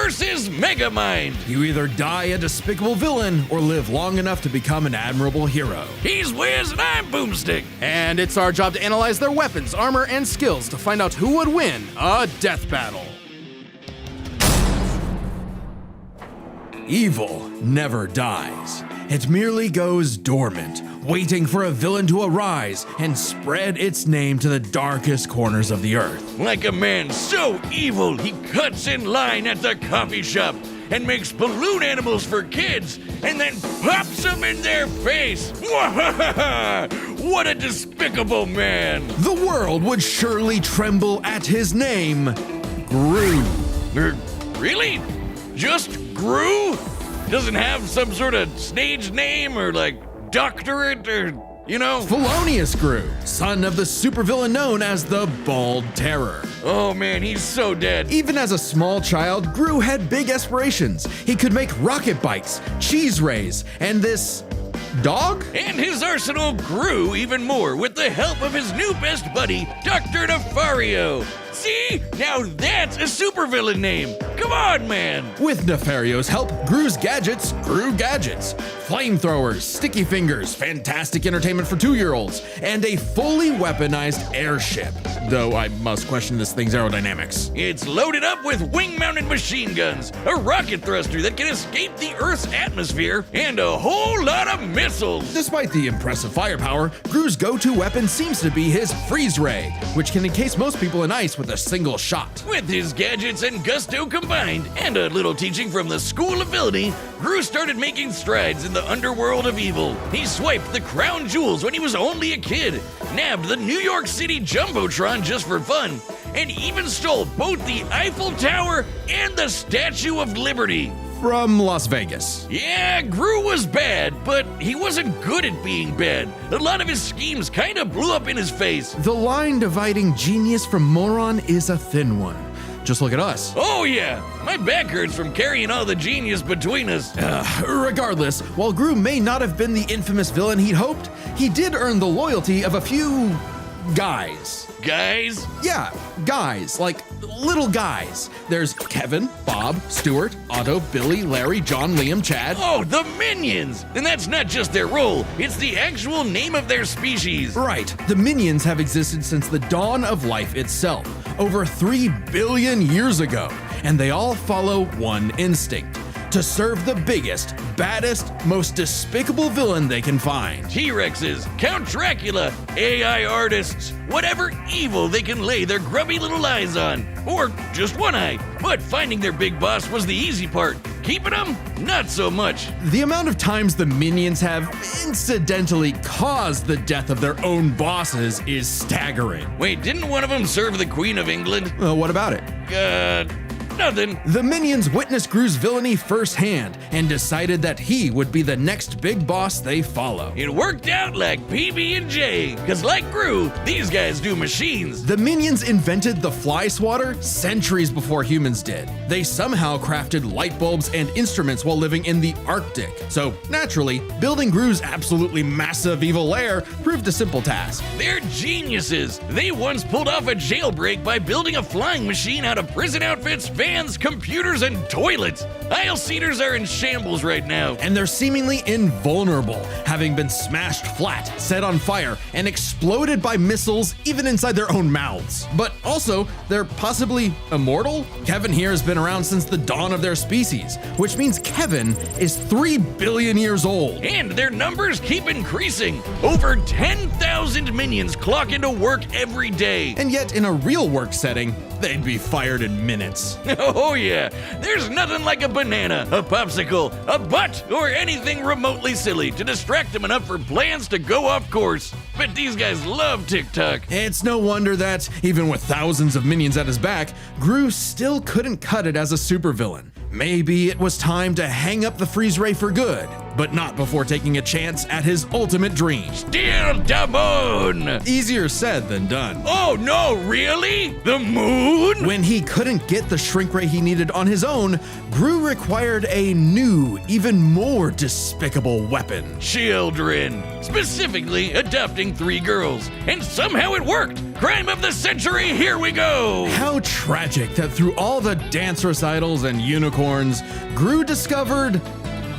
versus Megamind. You either die a despicable villain or live long enough to become an admirable hero. He's Wiz and I'm Boomstick. And it's our job to analyze their weapons, armor, and skills to find out who would win a death battle. Evil never dies. It merely goes dormant, waiting for a villain to arise and spread its name to the darkest corners of the earth. Like a man so evil, he cuts in line at the coffee shop and makes balloon animals for kids and then pops them in their face. What a despicable man. The world would surely tremble at his name, Gru. Really? Just Gru? Doesn't have some sort of stage name or like doctorate or, you know? Felonious Gru, son of the supervillain known as the Bald Terror. Oh man, he's so dead. Even as a small child, Gru had big aspirations. He could make rocket bikes, cheese rays, and this dog? And his arsenal grew even more with the help of his new best buddy, Dr. Nefario. See? Now that's a supervillain name. Come on, man. With Nefario's help, Gru's gadgets grew gadgets. Flamethrowers, sticky fingers, fantastic entertainment for 2-year-olds, and a fully weaponized airship. Though I must question this thing's aerodynamics. It's loaded up with wing-mounted machine guns, a rocket thruster that can escape the Earth's atmosphere, and a whole lot of missiles. Despite the impressive firepower, Gru's go-to weapon seems to be his freeze ray, which can encase most people in ice with a single shot. With his gadgets and gusto combined, and a little teaching from the School of Villainy, Gru started making strides in the underworld of evil. He swiped the crown jewels when he was only a kid, nabbed the New York City Jumbotron just for fun, and even stole both the Eiffel Tower and the Statue of Liberty. From Las Vegas. Yeah, Gru was bad, but he wasn't good at being bad. A lot of his schemes kind of blew up in his face. The line dividing genius from moron is a thin one. Just look at us. Oh yeah, my back hurts from carrying all the genius between us. Regardless, while Gru may not have been the infamous villain he'd hoped, he did earn the loyalty of a few guys. Guys? Yeah, guys, like little guys. There's Kevin, Bob, Stuart, Otto, Billy, Larry, John, Liam, Chad. Oh, the Minions! And that's not just their role, it's the actual name of their species. Right, the Minions have existed since the dawn of life itself, over 3 billion years ago, and they all follow one instinct: to serve the biggest, baddest, most despicable villain they can find. T-Rexes, Count Dracula, AI artists, whatever evil they can lay their grubby little eyes on. Or just one eye. But finding their big boss was the easy part. Keeping them, not so much. The amount of times the Minions have incidentally caused the death of their own bosses is staggering. Wait, didn't one of them serve the Queen of England? What about it? Nothing. The Minions witnessed Gru's villainy firsthand and decided that he would be the next big boss they follow. It worked out like PB&J, because like Gru, these guys do machines. The Minions invented the fly swatter centuries before humans did. They somehow crafted light bulbs and instruments while living in the Arctic. So naturally, building Gru's absolutely massive evil lair proved a simple task. They're geniuses. They once pulled off a jailbreak by building a flying machine out of prison outfits, fans, computers, and toilets. Aisle seaters are in shambles right now. And they're seemingly invulnerable, having been smashed flat, set on fire, and exploded by missiles even inside their own mouths. But also, they're possibly immortal? Kevin here has been around since the dawn of their species, which means Kevin is 3 billion years old. And their numbers keep increasing. Over 10,000 minions clock into work every day. And yet, in a real work setting, they'd be fired in minutes. Oh yeah, there's nothing like a banana, a popsicle, a butt, or anything remotely silly to distract them enough for plans to go off course. But these guys love TikTok. It's no wonder that, even with thousands of minions at his back, Gru still couldn't cut it as a supervillain. Maybe it was time to hang up the freeze ray for good. but not before taking a chance at his ultimate dream. Steal the moon! Easier said than done. Oh no, really? The moon? When he couldn't get the shrink ray he needed on his own, Gru required a new, even more despicable weapon. Children. Specifically, adopting 3 girls. And somehow it worked! Crime of the century, here we go! How tragic that through all the dance recitals and unicorns, Gru discovered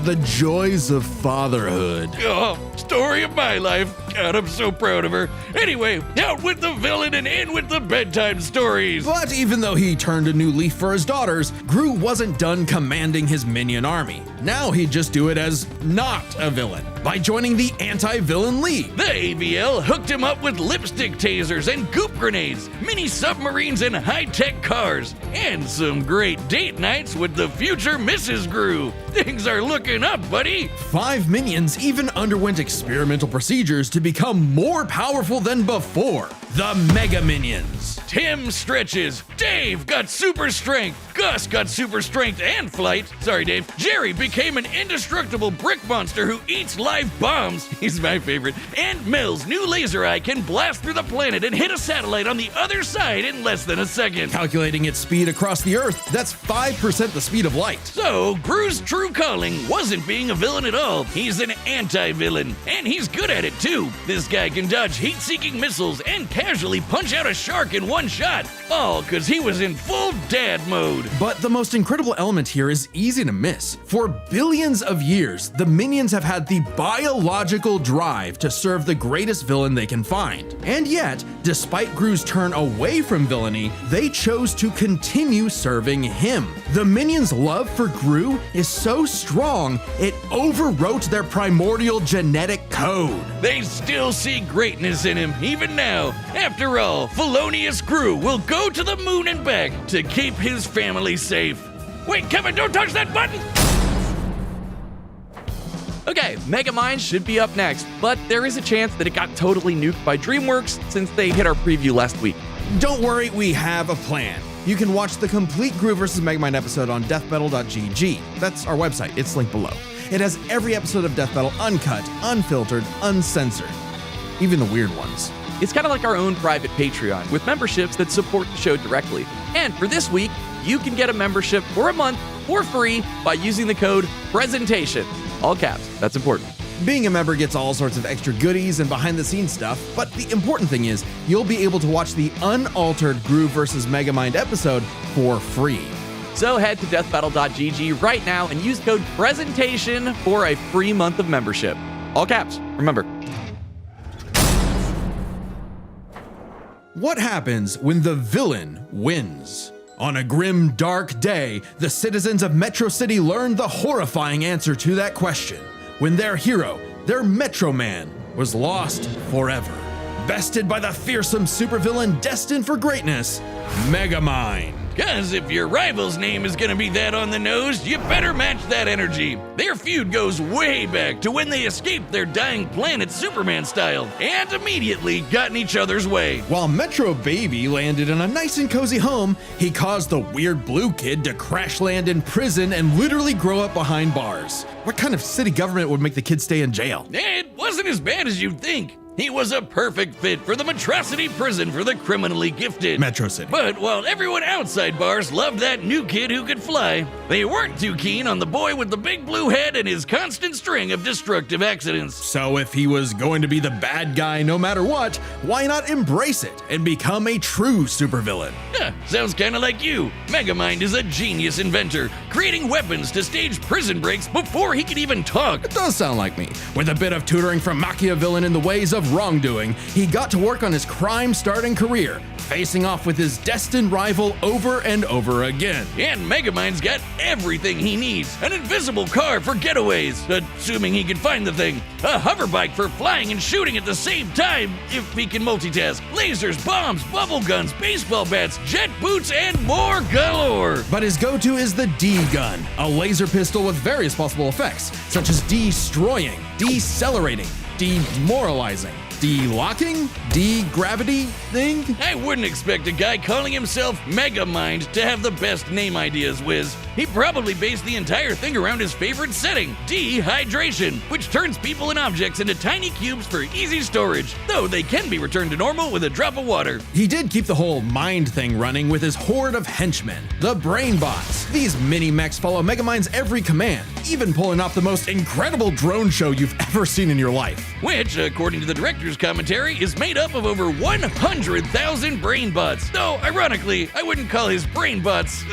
the joys of fatherhood. Oh, story of my life. God, I'm so proud of her. Anyway, out with the villain and in with the bedtime stories. But even though he turned a new leaf for his daughters, Gru wasn't done commanding his minion army. Now he'd just do it as not a villain, by joining the Anti-Villain League. The AVL hooked him up with lipstick tasers and goop grenades, mini submarines and high-tech cars, and some great date nights with the future Mrs. Gru. Things are looking up, buddy. 5 minions even underwent experimental procedures to become more powerful than before. The Mega Minions. Tim stretches. Dave got super strength. Gus got super strength and flight. Sorry, Dave. Jerry became an indestructible brick monster who eats live bombs. He's my favorite. And Mel's new laser eye can blast through the planet and hit a satellite on the other side in less than a second. Calculating its speed across the Earth, that's 5% the speed of light. So, Gru's true calling wasn't being a villain at all. He's an anti-villain. And he's good at it, too. This guy can dodge heat-seeking missiles and casually punch out a shark in one shot. All because he was in full dad mode. But the most incredible element here is easy to miss. For billions of years, the minions have had the biological drive to serve the greatest villain they can find. And yet, despite Gru's turn away from villainy, they chose to continue serving him. The minions' love for Gru is so strong, it overwrote their primordial genetic code. They still see greatness in him, even now. After all, Felonious Gru will go to the moon and back to keep his family safe. Wait, Kevin, don't touch that button! Okay, Megamind should be up next, but there is a chance that it got totally nuked by DreamWorks since they hit our preview last week. Don't worry, we have a plan. You can watch the complete Gru vs. Megamind episode on deathbattle.gg. That's our website, it's linked below. It has every episode of Death Battle uncut, unfiltered, uncensored. Even the weird ones. It's kind of like our own private Patreon with memberships that support the show directly. And for this week, you can get a membership for a month for free by using the code PRESENTATION. All caps, that's important. Being a member gets all sorts of extra goodies and behind-the-scenes stuff, but the important thing is you'll be able to watch the unaltered Gru vs. Megamind episode for free. So head to deathbattle.gg right now and use code PRESENTATION for a free month of membership. All caps, remember. What happens when the villain wins? On a grim, dark day, the citizens of Metro City learned the horrifying answer to that question when their hero, their Metro Man, was lost forever. Bested by the fearsome supervillain destined for greatness, Megamind. Cause if your rival's name is gonna be that on the nose, you better match that energy. Their feud goes way back to when they escaped their dying planet Superman style and immediately got in each other's way. While Metro Baby landed in a nice and cozy home, he caused the weird blue kid to crash land in prison and literally grow up behind bars. What kind of city government would make the kid stay in jail? It wasn't as bad as you'd think. He was a perfect fit for the Metrocity prison for the criminally gifted. Metro City. But while everyone outside bars loved that new kid who could fly, they weren't too keen on the boy with the big blue head and his constant string of destructive accidents. So if he was going to be the bad guy no matter what, why not embrace it and become a true supervillain? Sounds kinda like you. Megamind is a genius inventor, creating weapons to stage prison breaks before he could even talk. It does sound like me. With a bit of tutoring from Machiavellian in the ways of wrongdoing, he got to work on his crime-starting career, facing off with his destined rival over and over again. And Megamind's got everything he needs. An invisible car for getaways, assuming he can find the thing. A hover bike for flying and shooting at the same time, if he can multitask. Lasers, bombs, bubble guns, baseball bats, jet boots, and more galore. But his go-to is the D-gun, a laser pistol with various possible effects, such as destroying, decelerating, demoralizing, de-locking? De-gravity thing? I wouldn't expect a guy calling himself Megamind to have the best name ideas, Wiz. He probably based the entire thing around his favorite setting, dehydration, which turns people and objects into tiny cubes for easy storage, though they can be returned to normal with a drop of water. He did keep the whole mind thing running with his horde of henchmen, the Brainbots. These mini-mechs follow Megamind's every command, even pulling off the most incredible drone show you've ever seen in your life. Which, according to the director's commentary, is made up of over 100,000 Brainbots. Though, ironically, I wouldn't call his Brainbots,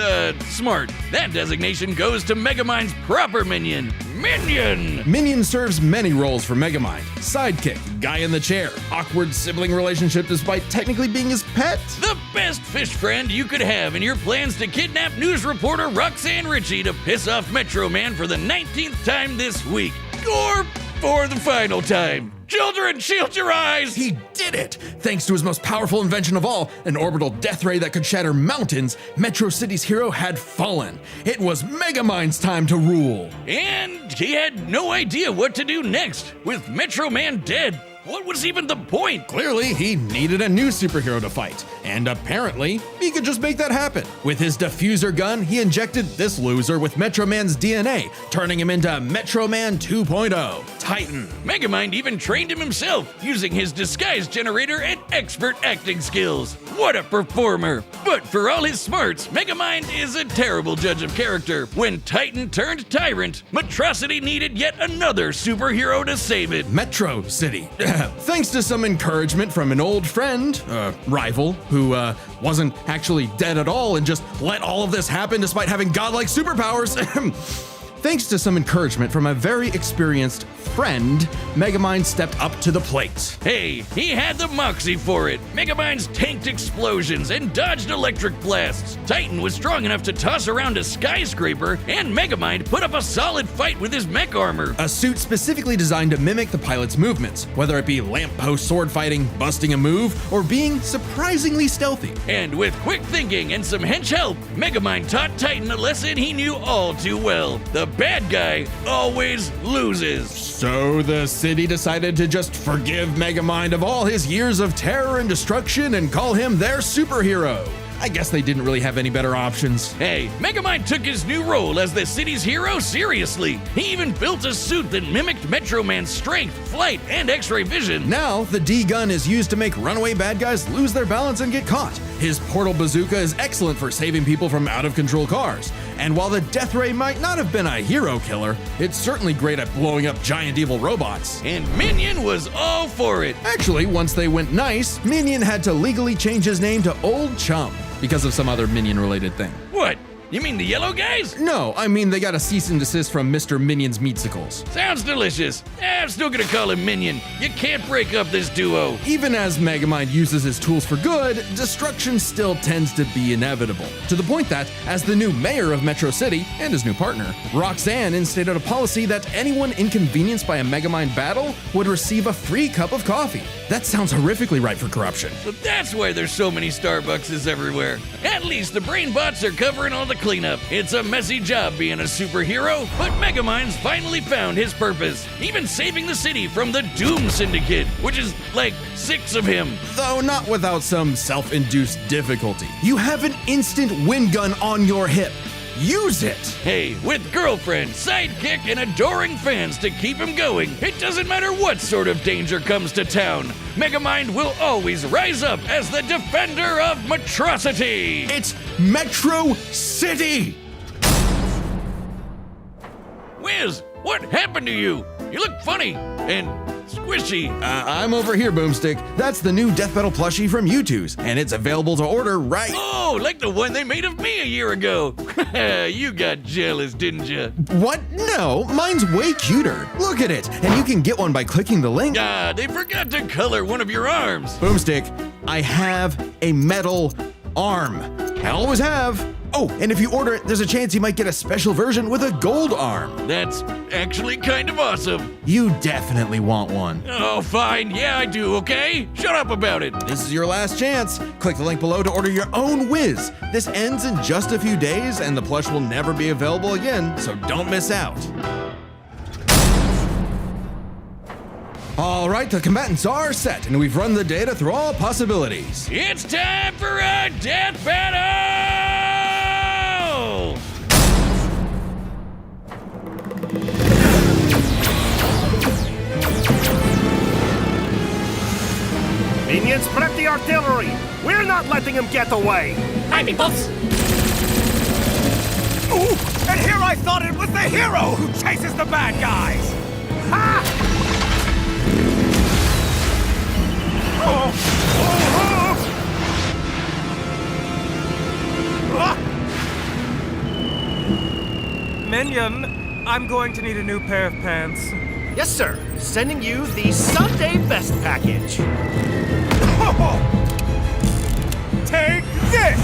smart. That designation goes to Megamind's proper minion, Minion! Minion serves many roles for Megamind. Sidekick, guy in the chair, awkward sibling relationship despite technically being his pet. The best fish friend you could have in your plans to kidnap news reporter Roxanne Ritchie to piss off Metro Man for the 19th time this week. Or for the final time. Children, shield your eyes! He did it! Thanks to his most powerful invention of all, an orbital death ray that could shatter mountains, Metro City's hero had fallen. It was Megamind's time to rule. And he had no idea what to do next. With Metro Man dead, what was even the point? Clearly, he needed a new superhero to fight, and apparently, he could just make that happen. With his diffuser gun, he injected this loser with Metro Man's DNA, turning him into Metro Man 2.0, Titan. Megamind even trained him himself, using his disguise generator and expert acting skills. What a performer! But for all his smarts, Megamind is a terrible judge of character. When Titan turned tyrant, Metrocity needed yet another superhero to save it. Metro City. Thanks to some encouragement from an old friend, rival, who wasn't actually dead at all and just let all of this happen despite having godlike superpowers. Thanks to some encouragement from a very experienced friend, Megamind stepped up to the plate. Hey, he had the moxie for it. Megamind's tanked explosions and dodged electric blasts. Titan was strong enough to toss around a skyscraper, and Megamind put up a solid fight with his mech armor. A suit specifically designed to mimic the pilot's movements, whether it be lamppost sword fighting, busting a move, or being surprisingly stealthy. And with quick thinking and some hench help, Megamind taught Titan a lesson he knew all too well. The bad guy always loses. So the city decided to just forgive Megamind of all his years of terror and destruction and call him their superhero. I guess they didn't really have any better options. Hey, Megamind took his new role as the city's hero seriously. He even built a suit that mimicked Metro Man's strength, flight, and X-ray vision. Now, the D-gun is used to make runaway bad guys lose their balance and get caught. His portal bazooka is excellent for saving people from out-of-control cars. And while the death ray might not have been a hero killer, it's certainly great at blowing up giant evil robots. And Minion was all for it. Actually, once they went nice, Minion had to legally change his name to Old Chum because of some other Minion-related thing. What? You mean the yellow guys? No, I mean they got a cease and desist from Mr. Minion's Meatsicles. Sounds delicious. I'm still gonna call him Minion. You can't break up this duo. Even as Megamind uses his tools for good, destruction still tends to be inevitable. To the point that, as the new mayor of Metro City, and his new partner, Roxanne instated a policy that anyone inconvenienced by a Megamind battle would receive a free cup of coffee. That sounds horrifically ripe for corruption. So that's why there's so many Starbuckses everywhere. At least the Brainbots are covering all the cleanup. It's a messy job being a superhero, but Megamind's finally found his purpose, even saving the city from the Doom Syndicate, which is like 6 of him. Though not without some self-induced difficulty. You have an instant wind gun on your hip. Use it! Hey, with girlfriend, sidekick, and adoring fans to keep him going, it doesn't matter what sort of danger comes to town. Megamind will always rise up as the defender of Metrocity! It's Metro City! Wiz, what happened to you? You look funny and squishy. I'm over here, Boomstick. That's the new Death Metal plushie from U2's, and it's available to order right... Oh, like the one they made of me a year ago. You got jealous, didn't you? What? No, mine's way cuter. Look at it, and you can get one by clicking the link. Ah, they forgot to color one of your arms. Boomstick, I have a metal arm. I always have. Oh, and if you order it, there's a chance you might get a special version with a gold arm. That's actually kind of awesome. You definitely want one. Oh, fine. Yeah, I do, okay? Shut up about it. This is your last chance. Click the link below to order your own Wiz. This ends in just a few days, and the plush will never be available again, so don't miss out. All right, the combatants are set, and we've run the data through all possibilities. It's time for a death battle! Minions, prep the artillery! We're not letting him get away! Hi, peoples! Ooh, and here I thought it was the hero who chases the bad guys! Ha! Oh! Minion, I'm going to need a new pair of pants. Yes, sir. Sending you the Sunday Best package. Take this!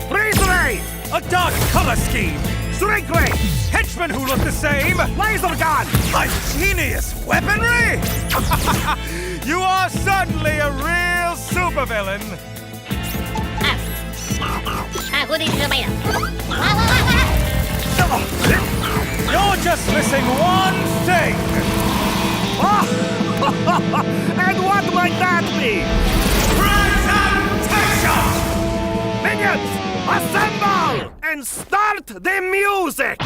Freeze ray! A dark color scheme! Shrink ray! Henchmen who look the same! Laser gun! Ingenious weaponry! You are certainly a real supervillain! You're just missing one thing! And what might that be? Presentation! Minions, assemble! And start the music!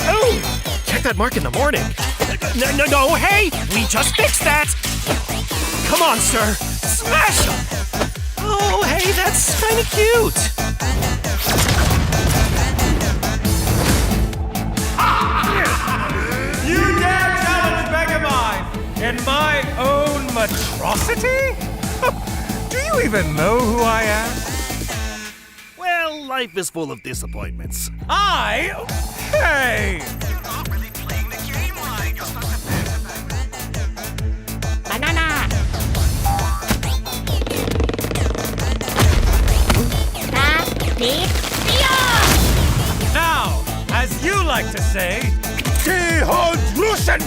Oh! Check that mark in the morning. No, hey! We just fixed that! Come on, sir! Smash him! Oh, hey, that's kind of cute! You dare challenge Megamind in my own monstrosity? Do you even know who I am? Well, life is full of disappointments. Hey! Banana! Now, as you like to say,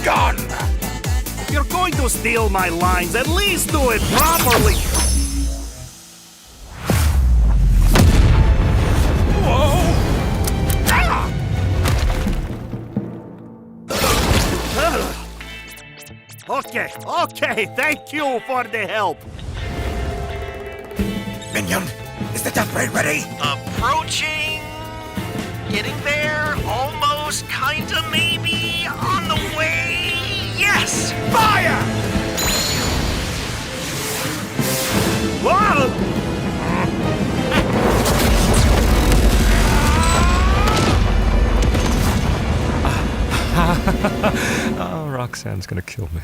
Gun! If you're going to steal my lines, at least do it properly! Whoa! Okay, thank you for the help. Minion, is the death ray ready? Approaching. Getting there. Almost. Kinda. Maybe. On the way. Yes. Fire! Whoa! oh, Roxanne's gonna kill me.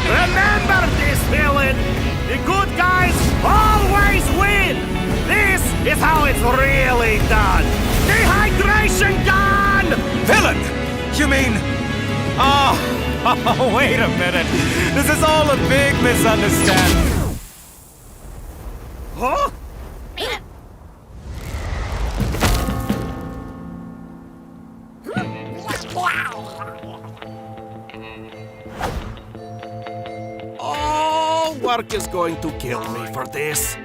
Remember this, villain! The good guys always win! This is how it's really done! Dehydration gun! Villain! You mean... Oh, wait a minute. This is all a big misunderstanding. Huh? Oh, work is going to kill me for this.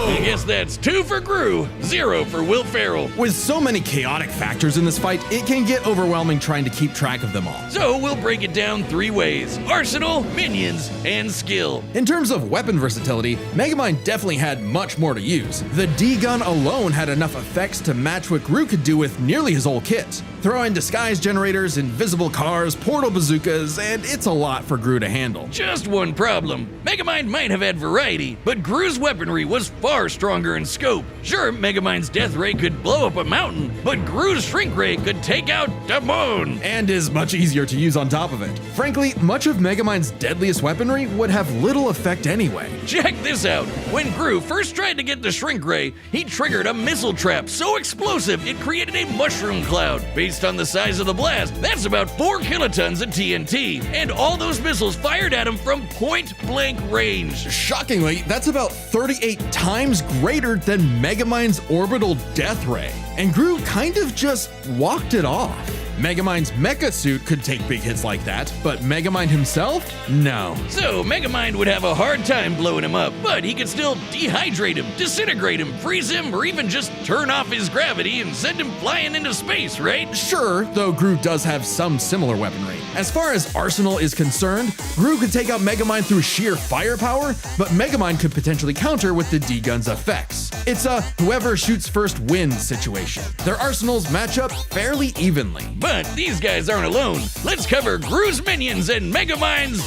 I guess that's 2 for Gru, 0 for Will Ferrell. With so many chaotic factors in this fight, it can get overwhelming trying to keep track of them all. So we'll break it down 3 ways: arsenal, minions, and skill. In terms of weapon versatility, Megamind definitely had much more to use. The D-gun alone had enough effects to match what Gru could do with nearly his whole kit. Throw in disguise generators, invisible cars, portal bazookas, and it's a lot for Gru to handle. Just one problem. Megamind might have had variety, but Gru's weaponry was far stronger in scope. Sure, Megamind's death ray could blow up a mountain, but Gru's shrink ray could take out the moon. And is much easier to use on top of it. Frankly, much of Megamind's deadliest weaponry would have little effect anyway. Check this out. When Gru first tried to get the shrink ray, he triggered a missile trap so explosive it created a mushroom cloud. Basically based on the size of the blast, that's about 4 kilotons of TNT, and all those missiles fired at him from point-blank range. Shockingly, that's about 38 times greater than Megamind's orbital death ray. And Gru kind of just walked it off. Megamind's mecha suit could take big hits like that, but Megamind himself? No. So Megamind would have a hard time blowing him up, but he could still dehydrate him, disintegrate him, freeze him, or even just turn off his gravity and send him flying into space, right? Sure, though Gru does have some similar weaponry. As far as arsenal is concerned, Gru could take out Megamind through sheer firepower, but Megamind could potentially counter with the D-Gun's effects. It's a whoever shoots first wins situation. Their arsenals match up fairly evenly. But these guys aren't alone. Let's cover Gru's minions and Megamind's,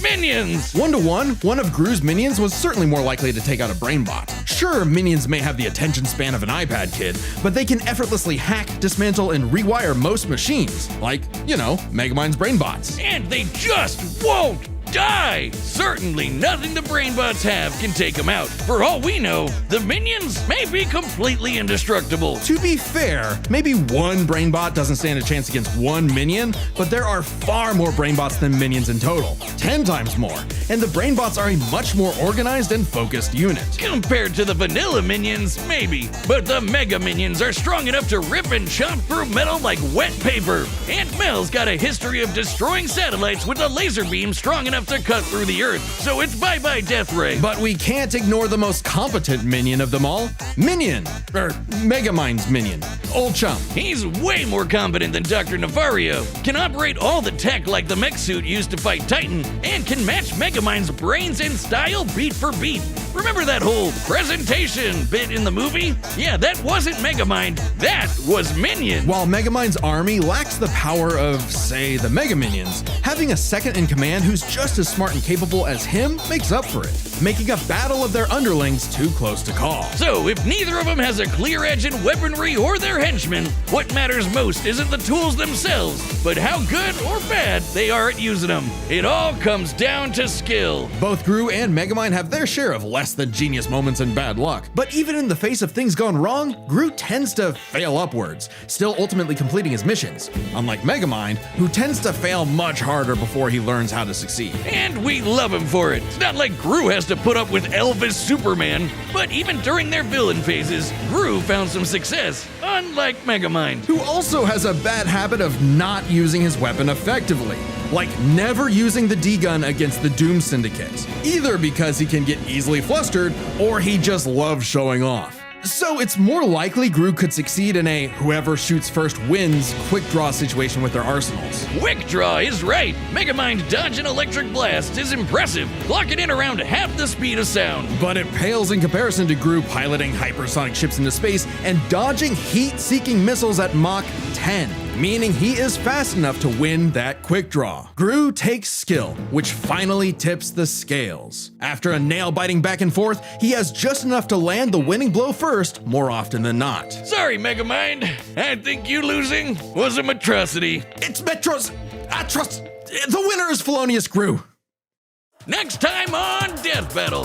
minions. 1-to-1, one of Gru's minions was certainly more likely to take out a brainbot. Sure, minions may have the attention span of an iPad kid, but they can effortlessly hack, dismantle, and rewire most machines, like, Megamind's brainbots. And they just won't die! Certainly nothing the brainbots have can take them out. For all we know, the minions may be completely indestructible. To be fair, maybe one brainbot doesn't stand a chance against one minion, but there are far more brainbots than minions in total, 10 times more, and the brainbots are a much more organized and focused unit. Compared to the vanilla minions, maybe, but the mega minions are strong enough to rip and chop through metal like wet paper. Aunt Mel's got a history of destroying satellites with a laser beam strong enough to cut through the earth, so it's bye-bye death ray. But we can't ignore the most competent minion of them all, Megamind's minion, Old Chum. He's way more competent than Dr. Navario, can operate all the tech like the mech suit used to fight Titan, and can match Megamind's brains and style beat for beat. Remember that whole presentation bit in the movie? Yeah, that wasn't Megamind, that was Minion. While Megamind's army lacks the power of, say, the Mega Minions, having a second in command who's just as smart and capable as him makes up for it, making a battle of their underlings too close to call. So, if neither of them has a clear edge in weaponry or their henchmen, what matters most isn't the tools themselves, but how good or bad they are at using them. It all comes down to skill. Both Gru and Megamind have their share of less than genius moments and bad luck, but even in the face of things gone wrong, Gru tends to fail upwards, still ultimately completing his missions, unlike Megamind, who tends to fail much harder before he learns how to succeed. And we love him for it. It's not like Gru has to put up with Elvis Superman, but even during their villain phases, Gru found some success, unlike Megamind, who also has a bad habit of not using his weapon effectively, like never using the D-Gun against the Doom Syndicate, either because he can get easily flustered or he just loves showing off. So it's more likely Gru could succeed in a whoever shoots first wins quick draw situation with their arsenals. Quick draw is right. Megamind dodging electric blast is impressive, clocking in around half the speed of sound. But it pales in comparison to Gru piloting hypersonic ships into space and dodging heat-seeking missiles at Mach 10, meaning he is fast enough to win that quick draw. Gru takes skill, which finally tips the scales. After a nail-biting back and forth, he has just enough to land the winning blow first, more often than not. Sorry, Megamind. I think you losing was a atrocity. It's Metros Atros. The winner is Felonious Gru. Next time on Death Battle.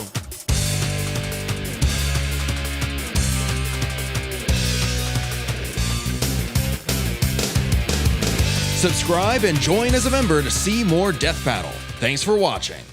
Subscribe and join as a member to see more Death Battle. Thanks for watching.